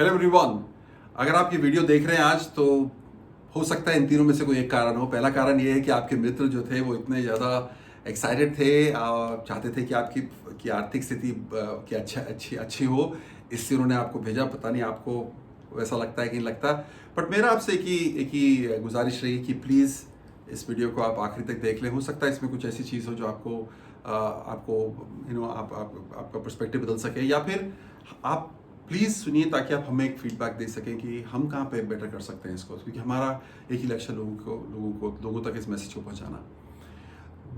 Hello everyone. अगर आप ये वीडियो देख रहे हैं आज तो हो सकता है इन तीनों में से कोई एक कारण हो। पहला कारण ये है कि आपके मित्र जो थे वो इतने ज़्यादा एक्साइटेड थे, चाहते थे कि आपकी आर्थिक स्थिति की अच्छी हो, इसलिए उन्होंने आपको भेजा। पता नहीं आपको वैसा लगता है कि नहीं लगता, बट मेरा आपसे एक ही गुजारिश रही कि प्लीज़ इस वीडियो को आप आखिरी तक देख लें। हो सकता है इसमें कुछ ऐसी चीज़ हो जो आपको आपका पर्सपेक्टिव बदल सके, या फिर आप प्लीज़ सुनिए ताकि आप हमें एक फीडबैक दे सकें कि हम कहाँ पे बेटर कर सकते हैं इसको, क्योंकि हमारा एक ही लक्ष्य लोगों तक इस मैसेज को पहुँचाना।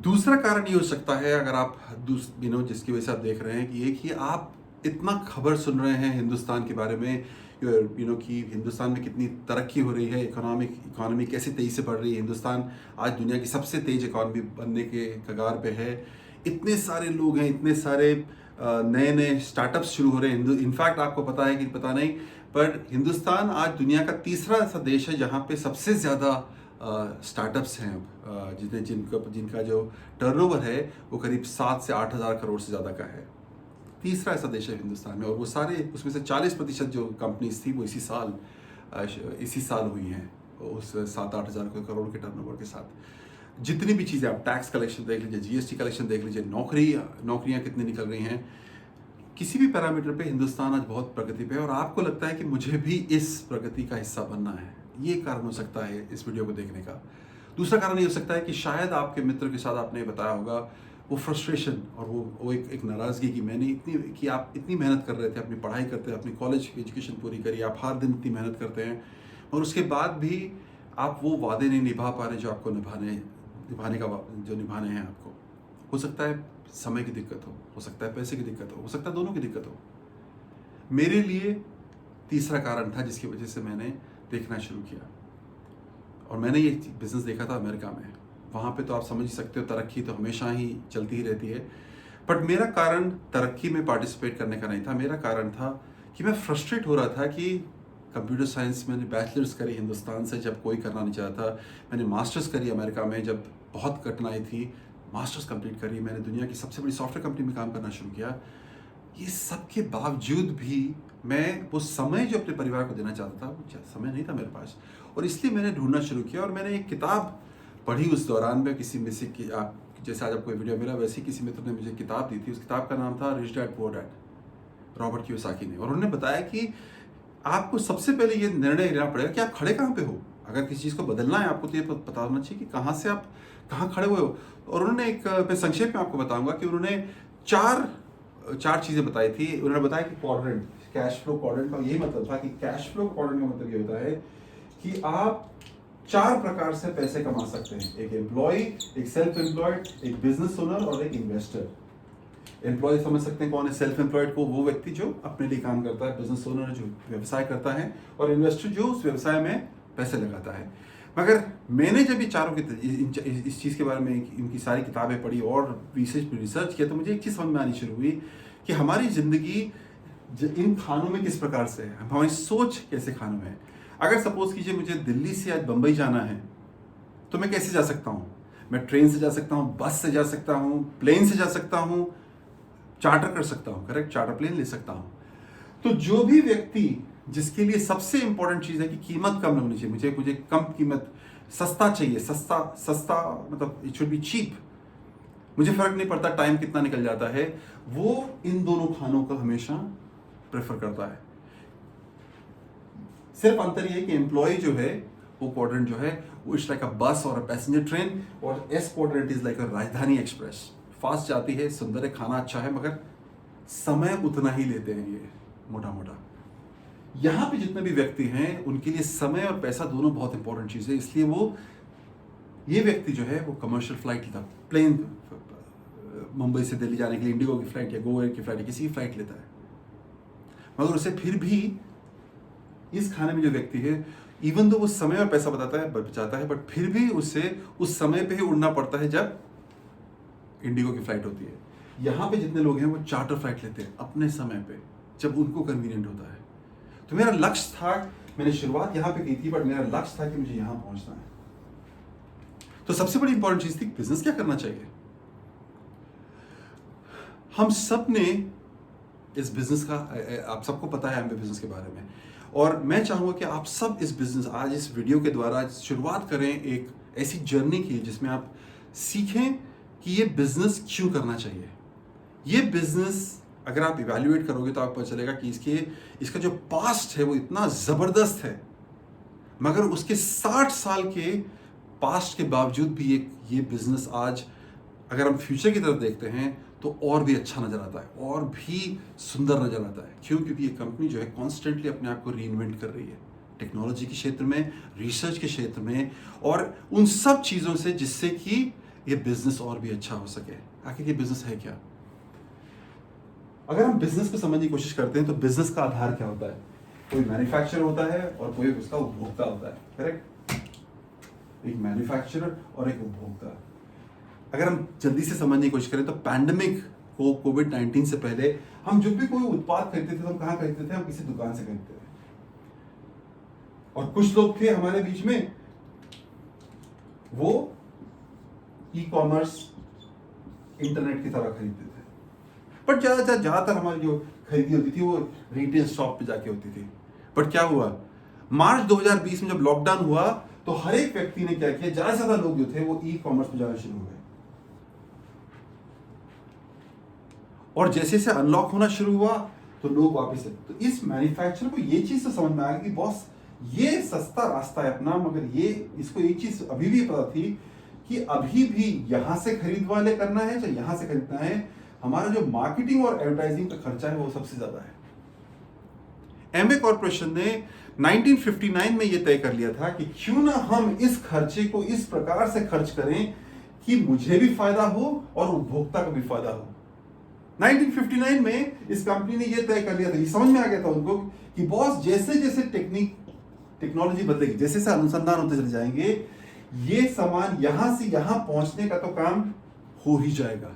दूसरा कारण ये हो सकता है, अगर आप जिसकी वजह से आप देख रहे हैं, कि एक ही आप इतना खबर सुन रहे हैं हिंदुस्तान के बारे में, कि हिंदुस्तान में कितनी तरक्की हो रही है, इकोनॉमी कैसे तेज़ी से बढ़ रही है। हिंदुस्तान आज दुनिया की सबसे तेज इकोनॉमी बनने के कगार पे है। इतने सारे लोग हैं, इतने सारे नए नए स्टार्टअप्स शुरू हो रहे हैं। इनफैक्ट आपको पता है कि पता नहीं, पर हिंदुस्तान आज दुनिया का तीसरा ऐसा देश है जहाँ पे सबसे ज़्यादा स्टार्टअप्स हैं, जिनका जो टर्नओवर है वो करीब 7 से 8 हज़ार करोड़ से ज़्यादा का है। तीसरा ऐसा देश है हिंदुस्तान में, और वो सारे उसमें से 40% जो कंपनीज थी वो इसी साल हुई हैं, उस 7-8 हज़ार करोड़ के टर्नओवर के साथ। जितनी भी चीज़ें, आप टैक्स कलेक्शन देख लीजिए, जीएसटी कलेक्शन देख लीजिए, नौकरियां कितनी निकल रही हैं, किसी भी पैरामीटर पे हिंदुस्तान आज बहुत प्रगति पे है। और आपको लगता है कि मुझे भी इस प्रगति का हिस्सा बनना है, ये कारण हो सकता है इस वीडियो को देखने का। दूसरा कारण ये हो सकता है कि शायद आपके मित्र के साथ आपने बताया होगा वो फ्रस्ट्रेशन और वो एक नाराज़गी कि आप इतनी मेहनत कर रहे थे, अपनी पढ़ाई करते हैं, अपनी कॉलेज की एजुकेशन पूरी करी, आप हर दिन इतनी मेहनत करते हैं, और उसके बाद भी आप वो वादे नहीं निभा पा रहे जो आपको निभाने हैं आपको। हो सकता है समय की दिक्कत हो सकता है पैसे की दिक्कत हो सकता है दोनों की दिक्कत हो। मेरे लिए तीसरा कारण था जिसकी वजह से मैंने देखना शुरू किया, और मैंने ये बिजनेस देखा था अमेरिका में। वहाँ पे तो आप समझ सकते हो, तरक्की तो हमेशा ही चलती ही रहती है। बट मेरा कारण तरक्की में पार्टिसिपेट करने का नहीं था। मेरा कारण था कि मैं फ्रस्ट्रेट हो रहा था कि कंप्यूटर साइंस मैंने बैचलर्स करी हिंदुस्तान से, जब कोई करना नहीं चाहता। मैंने मास्टर्स करी अमेरिका में, जब बहुत कठिनाई थी। मास्टर्स कंप्लीट करी, मैंने दुनिया की सबसे बड़ी सॉफ्टवेयर कंपनी में काम करना शुरू किया। ये सब के बावजूद भी मैं वो समय जो अपने परिवार को देना चाहता था, वो समय नहीं था मेरे पास, और इसलिए मैंने ढूंढना शुरू किया। और मैंने एक किताब पढ़ी उस दौरान में, जैसे आज आपको वीडियो मिला वैसे ही किसी मित्र ने मुझे किताब दी थी। उस किताब का नाम था rich dad poor dad, Robert Kiyosaki ने। और उन्होंने बताया कि आपको सबसे पहले ये निर्णय लेना पड़ेगा कि आप खड़े कहाँ पे हो। अगर किसी चीज़ को बदलना है आपको, तो ये पता होना चाहिए कि कहाँ से आप कहाँ खड़े हुए हो। और उन्होंने मैं संक्षेप में आपको बताऊंगा कि उन्होंने चार चीज़ें बताई थी। उन्होंने बताया कि क्वाड्रेंट, कैश फ्लो क्वाड्रेंट का यही मतलब था कि कैश फ्लो क्वाड्रेंट का मतलब ये होता है कि आप 4 प्रकार से पैसे कमा सकते हैं। एक एम्प्लॉय, एक सेल्फ एम्प्लॉयड, एक बिजनेस ओनर और एक इन्वेस्टर। एम्प्लॉय समझ सकते हैं कौन है। सेल्फ एम्प्लॉयड को वो व्यक्ति जो अपने लिए काम करता है, बिजनेस ओनर जो व्यवसाय करता है, और इन्वेस्टर जो उस व्यवसाय में पैसे लगाता है। मगर मैंने जब ये चारों इस चीज़ के बारे में इनकी सारी किताबें पढ़ी और रिसर्च किया, तो मुझे एक चीज़ समझ में आनी शुरू हुई कि हमारी ज़िंदगी इन खानों में किस प्रकार से है, हमारी सोच कैसे खानों में है। अगर सपोज कीजिए मुझे दिल्ली से आज बम्बई जाना है, तो मैं कैसे जा सकता हूँ? मैं ट्रेन से जा सकता हूँ, बस से जा सकता हूँ, प्लेन से जा सकता हूँ, चार्टर कर सकता हूँ, करेक्ट, चार्टर प्लेन ले सकता हूँ। तो जो भी व्यक्ति जिसके लिए सबसे इंपॉर्टेंट चीज़ है कि कीमत कम होनी चाहिए, मुझे कम कीमत, सस्ता चाहिए, सस्ता मतलब इट शुड बी चीप, मुझे फर्क नहीं पड़ता टाइम कितना निकल जाता है, वो इन दोनों खानों को हमेशा प्रेफर करता है। सिर्फ अंतर ये है कि एम्प्लॉय जो है वो क्वाड्रेंट जो है वो इट्स लाइक अ बस और अ पैसेंजर ट्रेन, और एस क्वाड्रेंट इज लाइक अ राजधानी एक्सप्रेस। फास्ट जाती है, सुंदर है, खाना अच्छा है, मगर समय उतना ही लेते हैं ये मोटा मोटा। यहाँ पे जितने भी व्यक्ति हैं उनके लिए समय और पैसा दोनों बहुत इंपॉर्टेंट चीज़ है। इसलिए ये व्यक्ति जो है वो कमर्शियल फ्लाइट लेता, प्लेन, मुंबई से दिल्ली जाने के लिए इंडिगो की फ्लाइट या गो एयर की फ्लाइट या किसी की फ्लाइट लेता है, मगर उसे फिर भी इस खाने में जो व्यक्ति है, इवन दो वो समय और पैसा बचाता है, बट फिर भी उसे उस समय पे ही उड़ना पड़ता है जब इंडिगो की फ्लाइट होती है। यहाँ पे जितने लोग हैं वो चार्टर फ्लाइट लेते हैं अपने समय पे, जब उनको कन्वीनियंट होता है। तो मेरा लक्ष्य था, मैंने शुरुआत यहाँ पे की थी, बट मेरा लक्ष्य था कि मुझे यहाँ पहुंचना है। तो सबसे बड़ी इंपॉर्टेंट चीज थी बिजनेस क्या करना चाहिए। हम सब ने इस बिजनेस का आप सबको पता है एमवे बिजनेस के बारे में, और मैं चाहूँगा कि आप सब इस बिजनेस आज इस वीडियो के द्वारा शुरुआत करें एक ऐसी जर्नी की जिसमें आप सीखें कि ये बिजनेस क्यों करना चाहिए। ये बिजनेस अगर आप इवैल्यूएट करोगे तो आपको पता चलेगा कि इसका जो पास्ट है वो इतना ज़बरदस्त है, मगर उसके 60 साल के पास्ट के बावजूद भी ये बिजनेस आज अगर हम फ्यूचर की तरफ देखते हैं तो और भी अच्छा नजर आता है, और भी सुंदर नजर आता है। क्यों? क्योंकि ये कंपनी जो है कॉन्स्टेंटली अपने आप को रीइन्वेंट कर रही है, टेक्नोलॉजी के क्षेत्र में, रिसर्च के क्षेत्र में, और उन सब चीज़ों से जिससे कि ये बिजनेस और भी अच्छा हो सके। आखिर ये बिजनेस है क्या? अगर हम बिजनेस को समझने की कोशिश करते हैं तो बिजनेस का आधार क्या होता है? कोई मैन्युफैक्चरर होता है और कोई उसका उपभोक्ता होता है, करेक्ट? एक मैन्युफैक्चरर और एक उपभोक्ता। अगर हम जल्दी से समझने की कोशिश करें तो पैंडेमिक को, कोविड-19 से पहले हम जब भी कोई उत्पाद खरीदते थे तो हम कहाँ खरीदते थे? हम किसी दुकान से खरीदते थे। और कुछ लोग थे हमारे बीच में, वो ई कॉमर्स, इंटरनेट की तरह खरीदते थे, बट ज्यादातर हमारी जो खरीदी होती थी वो रिटेल शॉप पे जाके होती थी। बट क्या हुआ? मार्च 2020 में जब लॉकडाउन हुआ तो हर एक व्यक्ति ने क्या किया, ज्यादा से ज्यादा लोग जो थे वो ई कॉमर्स पे जाना शुरू हो गए, और जैसे जैसे अनलॉक होना शुरू हुआ तो लोग वापस आए। तो इस मैन्युफैक्चरर को ये चीज तो समझ में आ गई कि बॉस ये सस्ता रास्ता है अपना, मगर ये इसको एक चीज अभी भी पता थी कि अभी भी यहां से खरीद वाले करना है चाहे यहां से खरीदना है, हमारा जो मार्केटिंग और एडवर्टाइजिंग का खर्चा है वो सबसे ज्यादा है। एमवे कॉर्पोरेशन ने 1959 में ये तय कर लिया था कि क्यों ना हम इस खर्चे को इस प्रकार से खर्च करें कि मुझे भी फायदा हो और उपभोक्ता को भी फायदा हो। 1959 में इस कंपनी ने यह तय कर लिया था, ये समझ में आ गया था उनको कि बॉस जैसे जैसे टेक्नोलॉजी बदलेगी, जैसे जैसे अनुसंधान होते चले जाएंगे, ये सामान यहां से यहां पहुंचने का तो काम हो ही जाएगा,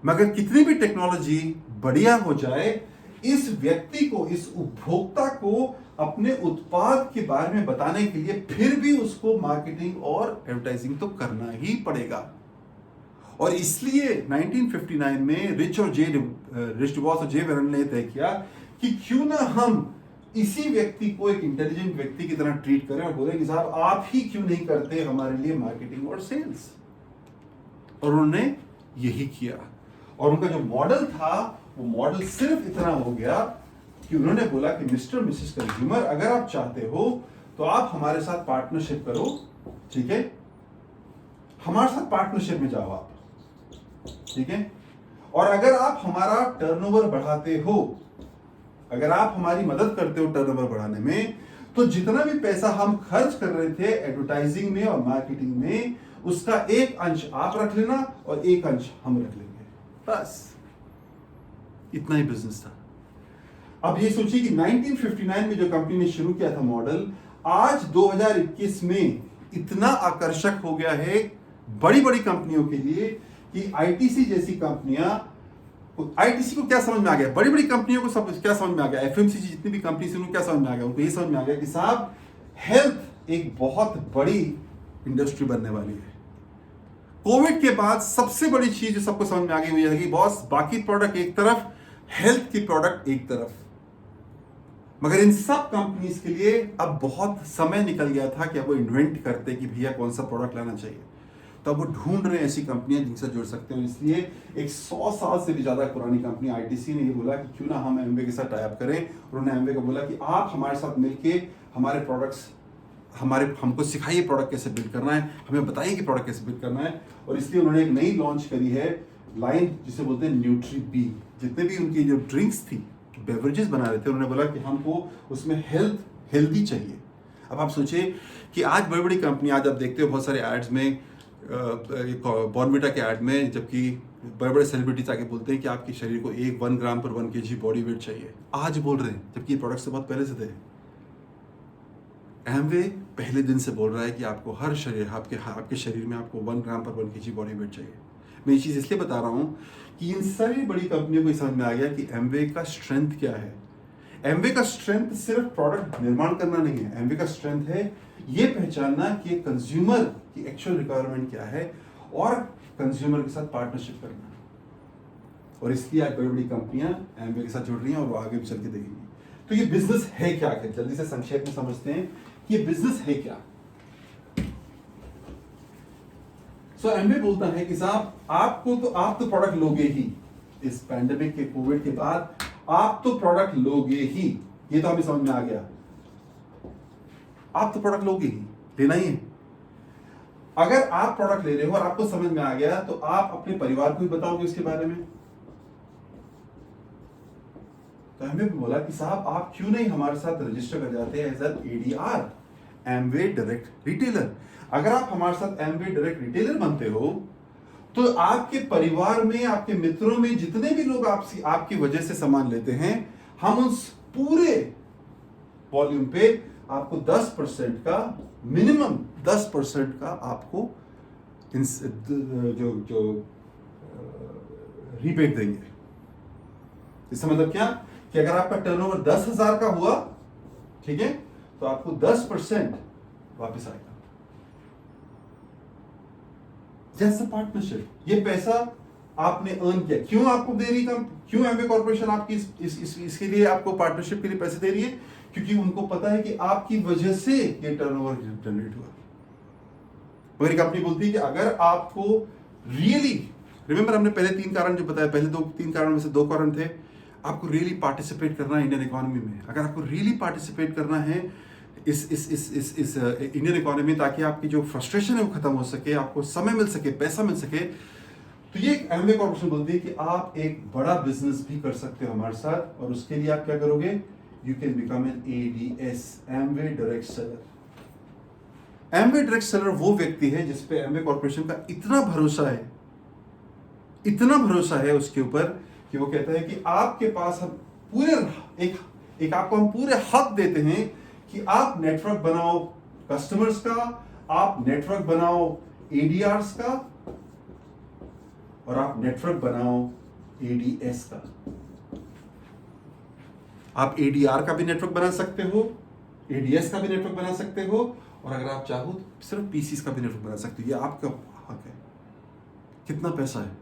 मगर कितनी भी टेक्नोलॉजी बढ़िया हो जाए, इस व्यक्ति को, इस उपभोक्ता को अपने उत्पाद के बारे में बताने के लिए फिर भी उसको मार्केटिंग और एडवर्टाइजिंग तो करना ही पड़ेगा। और इसलिए 1959 में रिच डिवॉस और जे वेरन ने तय किया कि क्यों ना हम इसी व्यक्ति को एक इंटेलिजेंट व्यक्ति की तरह ट्रीट करें और बोले कि साहब आप ही क्यों नहीं करते हमारे लिए मार्केटिंग और सेल्स। और उन्होंने यही किया, और उनका जो मॉडल था वो मॉडल सिर्फ इतना हो गया कि उन्होंने बोला कि मिस्टर मिसेस कंज्यूमर, अगर आप चाहते हो तो आप हमारे साथ पार्टनरशिप करो, ठीक है? हमारे साथ पार्टनरशिप में जाओ आप, ठीक है? और अगर आप हमारा टर्नओवर बढ़ाते हो, अगर आप हमारी मदद करते हो टर्नओवर बढ़ाने में, तो जितना भी पैसा हम खर्च कर रहे थे एडवर्टाइजिंग में और मार्केटिंग में, उसका एक अंश आप रख लेना और एक अंश हम रख लेंगे, बस इतना ही बिजनेस था। अब ये सोचिए कि 1959 में जो कंपनी ने शुरू किया था मॉडल, आज 2021 में इतना आकर्षक हो गया है बड़ी बड़ी कंपनियों के लिए कि आईटीसी जैसी कंपनियां, आईटीसी को क्या समझ में आ गया, बड़ी बड़ी कंपनियों को सब क्या समझ में आ गया, एफएमसीजी जितनी भी कंपनी से उनको क्या समझ में आ गया, उनको ये समझ में आ गया कि साहब हेल्थ एक बहुत बड़ी इंडस्ट्री बनने वाली है। कोविड के बाद सबसे बड़ी चीज जो सबको समझ में आ गई हुई है कि बॉस बाकी प्रोडक्ट एक तरफ, हेल्थ की प्रोडक्ट एक तरफ। मगर इन सब कंपनीज के लिए अब बहुत समय निकल गया था कि अब वो इन्वेंट करते कि भैया कौन सा प्रोडक्ट लाना चाहिए, तो अब वो ढूंढ रहे हैं ऐसी कंपनियां जिनसे जुड़ सकते हो। इसलिए एक 100 साल से भी ज्यादा पुरानी कंपनी आईटीसी ने ये बोला कि क्यों ना हम एमवे के साथ टाई अप करें। उन्होंने एमवे को बोला कि आप हमारे साथ मिलके हमारे प्रोडक्ट्स, हमको सिखाइए प्रोडक्ट कैसे बिल्ड करना है, हमें बताइए कि प्रोडक्ट कैसे बिल्ड करना है। और इसलिए उन्होंने एक नई लॉन्च करी है लाइन जिसे बोलते हैं न्यूट्री बी। जितने भी उनकी जो ड्रिंक्स थी, बेवरेजेस बना रहे थे, उन्होंने बोला कि हमको उसमें हेल्दी चाहिए। अब आप सोचिए कि आज बड़ी बड़ी कंपनी, आज आप देखते हो बहुत सारे एड्स में, बॉर्नविटा के ऐड में, जबकि बड़े बड़े सेलिब्रिटीज आके बोलते हैं कि आपके शरीर को 1 ग्राम पर 1 kg बॉडी वेट चाहिए, आज बोल रहे हैं, जबकि ये प्रोडक्ट्स तो बहुत पहले से थे। एमवे पहले दिन से बोल रहा है कि आपको हर शरीर, आपके शरीर में आपको 1 ग्राम पर 1 kg बॉडी वेट चाहिए। मैं ये चीज़ इसलिए बता रहा हूँ कि इन सारी बड़ी कंपनियों को समझ में आ गया कि एमवे का स्ट्रेंथ क्या है। एमवे का स्ट्रेंथ सिर्फ प्रोडक्ट निर्माण करना नहीं है, एमवे का स्ट्रेंथ है ये पहचानना कि कंज्यूमर की एक्चुअल रिक्वायरमेंट क्या है और कंज्यूमर के साथ पार्टनरशिप करना। और इसलिए आज बड़ी बड़ी कंपनियां एमवे के साथ जुड़ रही हैं और वो आगे भी चल के देखेंगी। तो ये बिजनेस है क्या, जल्दी से संक्षेप में समझते हैं कि ये बिजनेस है क्या। सो एमवे बोलता है कि साहब आप तो प्रोडक्ट लोगे ही, इस पैंडेमिक के कोविड के बाद आप तो प्रोडक्ट लोगे ही, ये तो हमें समझ में आ गया। आप तो प्रोडक्ट लोगे ही, लेना ही है। अगर आप प्रोडक्ट ले रहे हो और आपको समझ में आ गया तो आप अपने परिवार को भी बताओगे उसके बारे में। तो हमें भी बोला कि साहब आप क्यों नहीं हमारे साथ रजिस्टर कर जाते हैं as an ADR, Amway direct retailer. अगर आप हमारे साथ एमवे डायरेक्ट रिटेलर बनते हो तो आपके परिवार में, आपके मित्रों में जितने भी लोग आपकी वजह से सामान लेते हैं, हम उस पूरे वॉल्यूम पे आपको 10% का, मिनिमम 10% का आपको जो रिबेट देंगे। इसका मतलब क्या कि अगर आपका टर्नओवर 10,000 का हुआ, ठीक है, तो आपको 10% वापस आएगा। जैसे पार्टनरशिप, ये पैसा आपने अर्न किया, क्यों आपको दे रही, क्यों एमवे कॉर्पोरेशन आपकी इसके लिए, आपको पार्टनरशिप के लिए पैसे दे रही है? क्योंकि उनको पता है कि आपकी वजह से ये टर्नओवर जनरेट हुआ। मगर कंपनी बोलती है कि अगर आपको रियली, रिमेंबर हमने पहले 3 कारण जो बताया, पहले 3 कारण में से 2 कारण थे, आपको रियली पार्टिसिपेट करना है इंडियन इकोनॉमी में। अगर आपको रियली पार्टिसिपेट करना है इस इंडियन इकोनॉमी, ताकि आपकी जो फ्रस्ट्रेशन है वो खत्म हो सके, आपको समय मिल सके, पैसा मिल सके, तो ये एमवे कॉर्पोरेशन बोलती है कि आप एक बड़ा बिजनेस भी कर सकते हो हमारे साथ। और उसके लिए आप क्या करोगे? You can become an ADS, Amway direct seller. Amway direct seller वो व्यक्ति है जिस पे एमवे कॉर्पोरेशन का इतना भरोसा है, इतना भरोसा है उसके ऊपर कि वो कहता है कि आपके पास हम पूरे एक आपको हम पूरे हक देते हैं कि आप नेटवर्क बनाओ कस्टमर्स का, आप नेटवर्क बनाओ एडीआरस का, और आप नेटवर्क बनाओ एडीएस का। आप एडीआर का भी नेटवर्क बना सकते हो, एडीएस का भी नेटवर्क बना सकते हो, और अगर आप चाहो तो सिर्फ पीसीस का भी नेटवर्क बना सकते हो। ये आपका हक है। कितना पैसा है?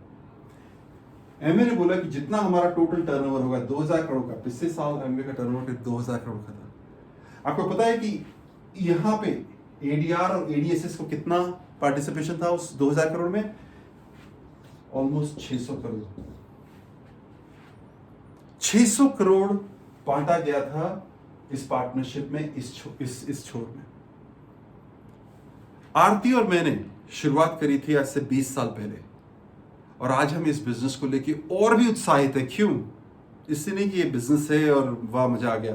एमवे ने बोला कि जितना हमारा टोटल टर्नओवर होगा 2000 करोड़ का, पिछले साल एमवे का टर्नओवर 2000 करोड़ का था। आपको पता है कि यहां पे एडीआर और एडीएसएस को कितना पार्टिसिपेशन था उस 2000 करोड़ में? ऑलमोस्ट 600 करोड़। 600 करोड़ बांटा गया था इस पार्टनरशिप में, इस छोर में। आरती और मैंने शुरुआत करी थी आज से 20 साल पहले, और आज हम इस बिजनेस को लेके और भी उत्साहित है। क्यों? इससे नहीं कि ये बिजनेस है और वाह मजा आ गया।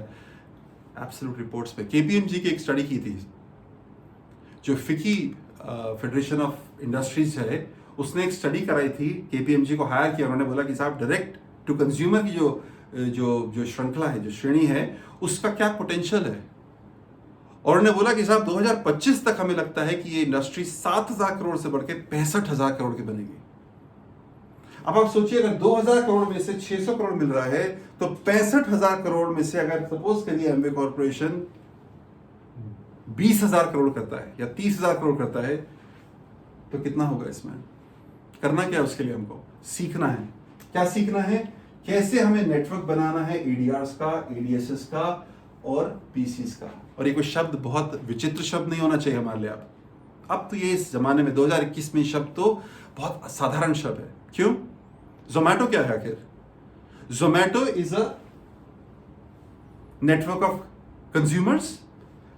एब्सोल्यूट रिपोर्ट्स पे केपीएमजी की एक स्टडी की थी, जो फिकी फेडरेशन ऑफ इंडस्ट्रीज है, उसने एक स्टडी कराई थी, केपीएमजी को हायर किया। उन्होंने बोला कि साहब डायरेक्ट टू कंज्यूमर की जो श्रृंखला है, जो श्रेणी है, उसका क्या पोटेंशियल है। और उन्होंने बोला कि साहब 2025 तक हमें लगता है कि ये इंडस्ट्री 7000 करोड़ से बढ़ के 65,000 करोड़ की बनेगी। अब आप सोचिए, अगर 2000 करोड़ में से 600 करोड़ मिल रहा है, तो 65,000 करोड़ में से अगर सपोज करिए एमवे कॉर्पोरेशन 20,000 करोड़ करता है या 30,000 करोड़ करता है, तो कितना होगा? इसमें करना क्या है? उसके लिए हमको सीखना है। क्या सीखना है? कैसे हमें नेटवर्क बनाना है एडीआरस का, एडीएसएस का और पीसीस का। और ये कोई शब्द बहुत विचित्र शब्द नहीं होना चाहिए हमारे लिए। अब तो ये इस जमाने में 2021 में शब्द तो बहुत साधारण शब्द है। क्यों? जोमैटो क्या है आखिर? Zomato is a network of consumers,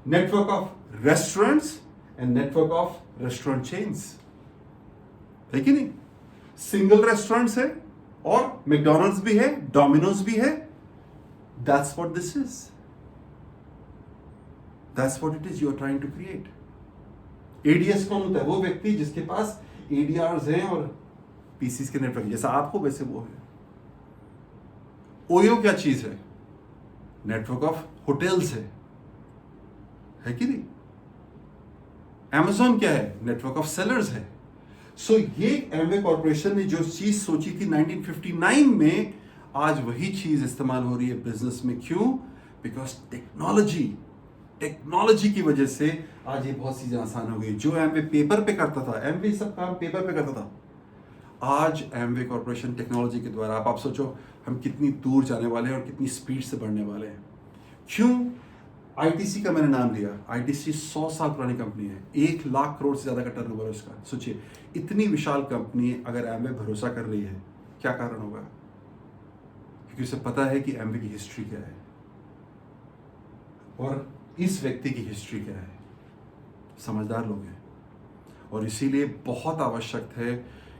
network of restaurants and network of restaurant chains, है कि नहीं? सिंगल रेस्टोरेंट्स है और मैकडॉनल्ड्स भी है, डोमिनोज भी है। That's what this is, that's what it is you are trying to create. ADS कौन होता है? वो व्यक्ति जिसके पास एडीआरस हैं और पीसीस के नेटवर्क, जैसा आपको वैसे वो है। ओयो क्या चीज है? नेटवर्क ऑफ होटल्स है कि नहीं? Amazon क्या है? नेटवर्क ऑफ सेलर्स है। सो ये एमवे कॉर्पोरेशन ने जो चीज सोची थी 1959 में, आज वही चीज इस्तेमाल हो रही है बिजनेस में। क्यों? बिकॉज टेक्नोलॉजी की वजह से आज ये बहुत चीजें आसान हो गई। जो एमवे पेपर पे करता था, एमवे सब काम पेपर पे करता था, आज एमवे कॉरपोरेशन टेक्नोलॉजी के द्वारा आप सोचो हम कितनी दूर जाने वाले हैं और कितनी स्पीड से बढ़ने वाले हैं। क्यों? आईटीसी का मैंने नाम लिया। आईटीसी 100 साल पुरानी कंपनी है, 1 लाख करोड़ से ज़्यादा का टर्नओवर है उसका। सोचिए इतनी विशाल कंपनी अगर एमवे भरोसा कर रही है, क्या कारण होगा? क्योंकि उसे पता है कि एमवे की हिस्ट्री क्या है और इस व्यक्ति की हिस्ट्री क्या है। समझदार लोग हैं और इसीलिए बहुत आवश्यक है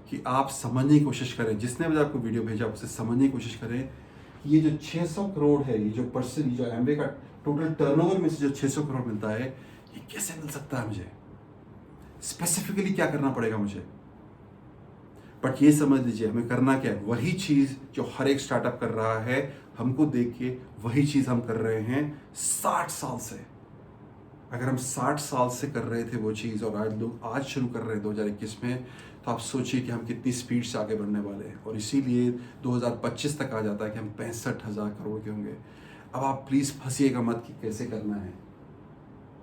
कि आप समझने की कोशिश करें। जिसने भी आपको वीडियो भेजा उसे समझने की कोशिश करें कि ये जो 600 करोड़ है, ये जो एमवे का टोटल टर्नओवर में से जो 600 करोड़ मिलता है, ये कैसे मिल सकता है? मुझे स्पेसिफिकली क्या करना पड़ेगा मुझे? बट ये समझ लीजिए हमें करना क्या है, वही चीज़ जो हर एक स्टार्टअप कर रहा है, हमको देख के वही चीज़ हम कर रहे हैं 60 साल से। अगर हम 60 साल से कर रहे थे वो चीज़ और आज शुरू कर रहे हैं 2021 में, तो आप सोचिए कि हम कितनी स्पीड से आगे बढ़ने वाले हैं। और इसीलिए 2025 तक आ जाता है कि हम 65,000 करोड़ के होंगे। अब आप प्लीज़ फंसिएगा मत कि कैसे करना है।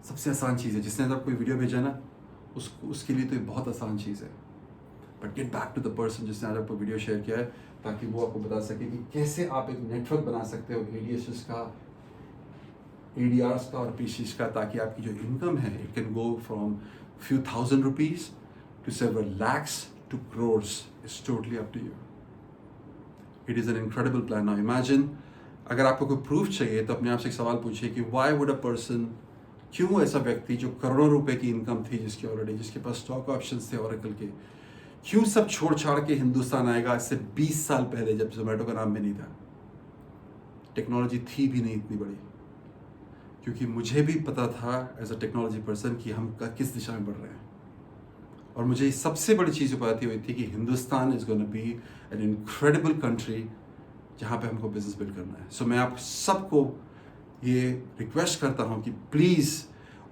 सबसे आसान चीज़ है, जिसने जब कोई वीडियो भेजा ना उसके लिए तो ये बहुत आसान चीज़ है। But get back to the person जिसने आज आपको वीडियो शेयर किया है, ताकि वो आपको बता सके कि कैसे आप एक नेटवर्क बना सकते हो ADSs का, ADRs का और PCs का, ताकि आपकी जो इनकम है it can go from few thousand rupees to several lakhs to crores. It's totally up to you. It is an incredible plan. Now imagine, अगर आपको कोई प्रूफ चाहिए तो अपने आप से एक सवाल पूछिए कि why would a person, क्यों ऐसा व्यक्ति जो करोड़ों रुपए की इनकम थी जिसकी ऑलरेडी, जिसके पास स्टॉक ऑप्शंस थे ओरेकल के, क्यों सब छोड़ छाड़ के हिंदुस्तान आएगा आज से 20 साल पहले, जब जोमेटो का नाम भी नहीं था, टेक्नोलॉजी थी भी नहीं इतनी बड़ी? क्योंकि मुझे भी पता था एज अ टेक्नोलॉजी पर्सन कि हम किस दिशा में बढ़ रहे हैं। और मुझे सबसे बड़ी चीज़ पता हुई थी कि Hindustan is gonna be an incredible country जहाँ पे हमको बिजनेस बिल्ड करना है। सो मैं आप सबको ये रिक्वेस्ट करता हूँ कि प्लीज़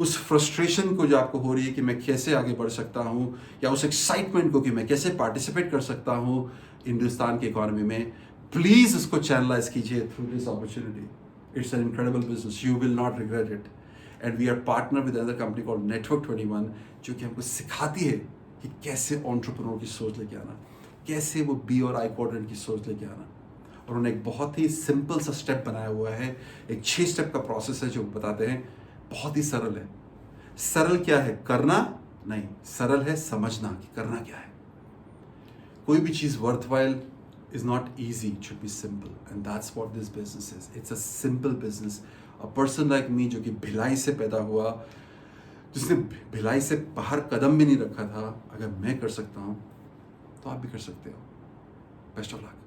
उस फ्रस्ट्रेशन को जो आपको हो रही है कि मैं कैसे आगे बढ़ सकता हूँ, या उस एक्साइटमेंट को कि मैं कैसे पार्टिसिपेट कर सकता हूँ हिंदुस्तान की इकॉनमी में, प्लीज़ उसको चैनलाइज कीजिए through this opportunity. It's an incredible business. You will not regret it. And we are partnered with another company called Network 21, जो कि हमको सिखाती है कि कैसे एंटरप्रेन्योर की सोच लेके आना, कैसे वो B और I क्वाड्रेंट की सोच लेके आना। और उन्होंने एक बहुत ही सिंपल सा स्टेप बनाया हुआ है, एक 6 स्टेप का प्रोसेस है जो बताते हैं। बहुत ही सरल है। सरल क्या है? करना नहीं, सरल है समझना कि करना क्या है। कोई भी चीज़ worthwhile is not easy, it should be simple, and that's what this business is. It's a simple business. A person like me जो कि भिलाई से पैदा हुआ, जिसने भिलाई से बाहर कदम भी नहीं रखा था, अगर मैं कर सकता हूँ तो आप भी कर सकते हो। Best of luck.